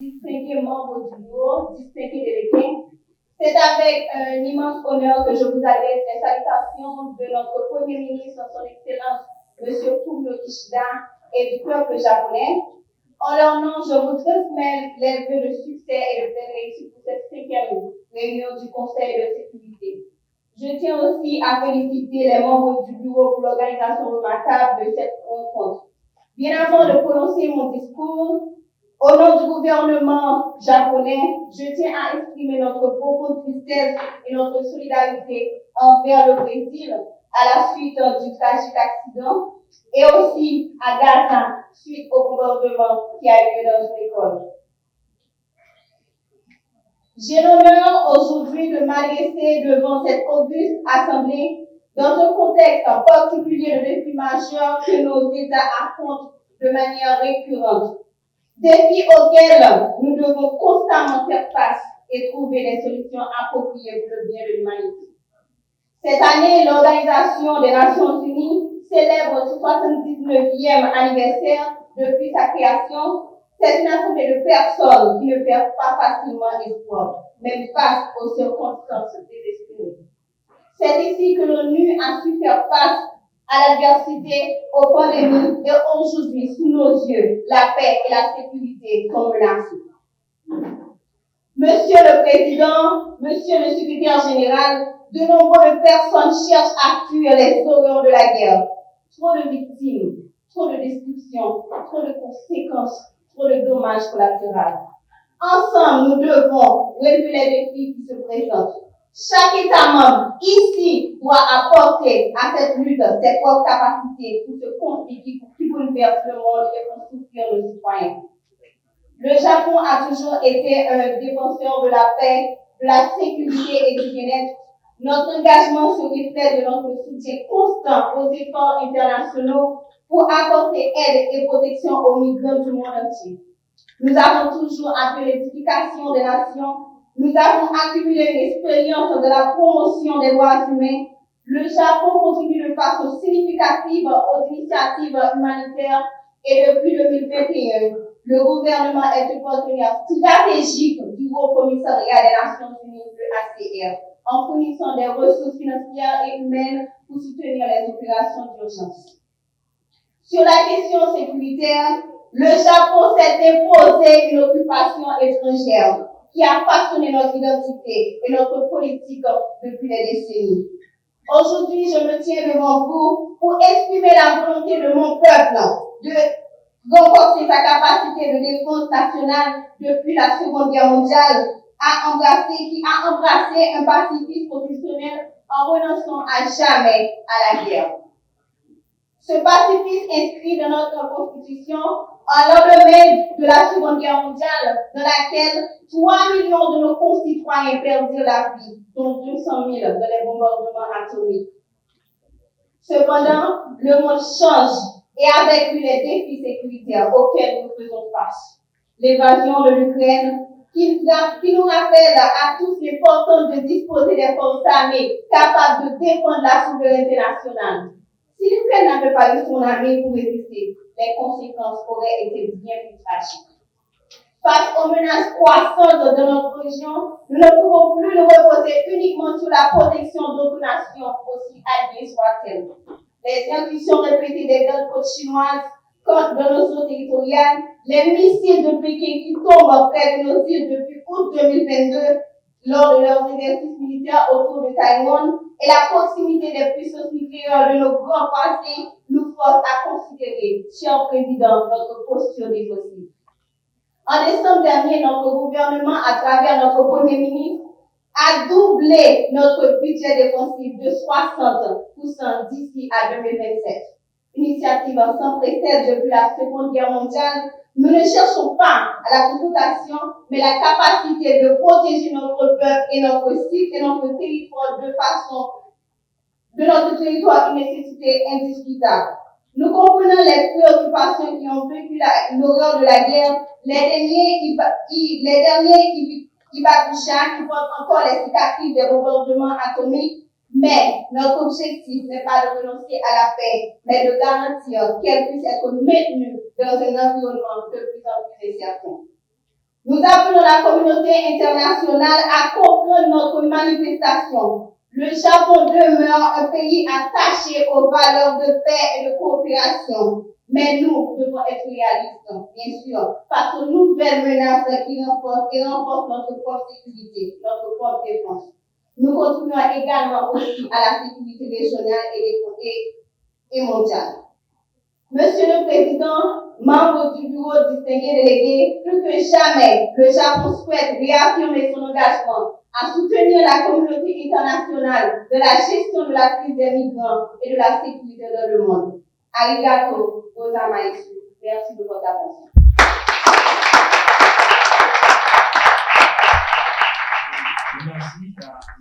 Distingués membres du bureau, distingués délégués, c'est avec un immense honneur que je vous adresse les salutations de notre Premier ministre, son Excellence, M. Fumio Kishida, et du peuple japonais. En leur nom, je vous transmets les vœux de succès et de pleine réussite pour cette 5e réunion du Conseil de sécurité. Je tiens aussi à féliciter les membres du bureau pour l'organisation remarquable de cette rencontre. Bien avant de prononcer mon discours, au nom du gouvernement japonais, je tiens à exprimer notre profonde tristesse et notre solidarité envers le Brésil à la suite du tragique accident et aussi à Gaza suite au bombardement qui a eu lieu dans une école. J'ai l'honneur aujourd'hui de m'adresser devant cette auguste assemblée dans un contexte particulier de défis majeurs que nos États affrontent de manière récurrente. Défis auxquels nous devons constamment faire face et trouver des solutions appropriées pour le bien de l'humanité. Cette année, l'Organisation des Nations Unies célèbre son 79e anniversaire depuis sa création. C'est une assemblée de personnes qui ne perdent pas facilement espoir, même face aux circonstances désespérées. C'est ici que l'ONU a su faire face à l'adversité, aux pandémies, et aujourd'hui, sous nos yeux, la paix et la sécurité sont menacées. Monsieur le Président, Monsieur le Secrétaire Général, de nombreuses personnes cherchent à fuir les horreurs de la guerre. Trop de victimes, trop de destruction, trop de conséquences, trop de dommages collatéraux. Ensemble, nous devons relever les défis qui se présentent. Chaque État membre ici doit apporter à cette lutte ses propres capacités pour ce conflit qui bouleverse le monde et pour soutenir nos citoyens. Le Japon a toujours été un défenseur de la paix, de la sécurité et du bien-être. Notre engagement se reflète de notre soutien constant aux efforts internationaux pour apporter aide et protection aux migrants du monde entier. Nous avons toujours appelé l'édification des nations. Nous avons accumulé une expérience de la promotion des droits humains. Le Japon contribue de façon significative aux initiatives humanitaires et depuis 2021, le gouvernement est un partenaire stratégique du Haut Commissariat des Nations Unies, le HCR, en fournissant des ressources financières et humaines pour soutenir les opérations d'urgence. Sur la question sécuritaire, le Japon s'est imposé une occupation étrangère qui a façonné notre identité et notre politique depuis des décennies. Aujourd'hui, je me tiens devant vous pour exprimer la volonté de mon peuple de renforcer sa capacité de défense nationale depuis la Seconde Guerre mondiale, qui a embrassé un pacifisme professionnel en renonçant à jamais à la guerre. Ce pacifisme inscrit dans notre Constitution en lendemain de la Seconde Guerre mondiale, dans laquelle 3 millions de nos concitoyens perdirent la vie, dont 200 000 dans les bombardements atomiques. Cependant, le monde change et avec lui les défis sécuritaires auxquels nous faisons face. L'invasion de l'Ukraine, qui nous rappelle à tous l'importance de disposer des forces armées capables de défendre la souveraineté nationale. Si l'Ukraine n'avait pas eu son armée pour résister, les conséquences auraient été bien plus tragiques. Face aux menaces croissantes de notre région, nous ne pouvons plus nous reposer uniquement sur la protection d'autres nations, aussi alliées soient-elles. Les incursions répétées des grandes côtes chinoises contre nos eaux territoriales, les missiles de Pékin qui tombent près de nos îles depuis août 2022 lors de leurs exercices militaires autour de Taïwan et la proximité des puissances nucléaires de nos grands passés nous forcent à considérer, cher Président, notre posture défensive. En décembre dernier, notre gouvernement, à travers notre Premier ministre, a doublé notre budget défensif de 60% d'ici à 2027. Initiative sans précédent depuis la Seconde Guerre mondiale, nous ne cherchons pas à la confrontation, mais la capacité de protéger notre peuple et notre site et notre territoire notre territoire une nécessité indiscutable. Nous comprenons les préoccupations qui ont vécu l'horreur de la guerre, les derniers Hibakusha qui portent encore les cicatrices des bombardements atomiques, mais notre objectif n'est pas de renoncer à la paix, mais de garantir qu'elle puisse être maintenue dans un environnement de plus en plus incertain. Nous appelons la communauté internationale à comprendre notre manifestation. Le Japon demeure un pays attaché aux valeurs de paix et de coopération. Mais nous devons être réalistes, bien sûr, face aux nouvelles menaces qui renforcent notre propre sécurité, notre propre défense. Nous contribuons également aussi à la sécurité régionale et mondiale. Monsieur le Président, membre du bureau distingué délégué, plus que jamais, le Japon souhaite réaffirmer son engagement à soutenir la communauté internationale de la gestion de la crise des migrants et de la sécurité dans le monde. Arigato gozaimasu. Merci de votre attention. Merci.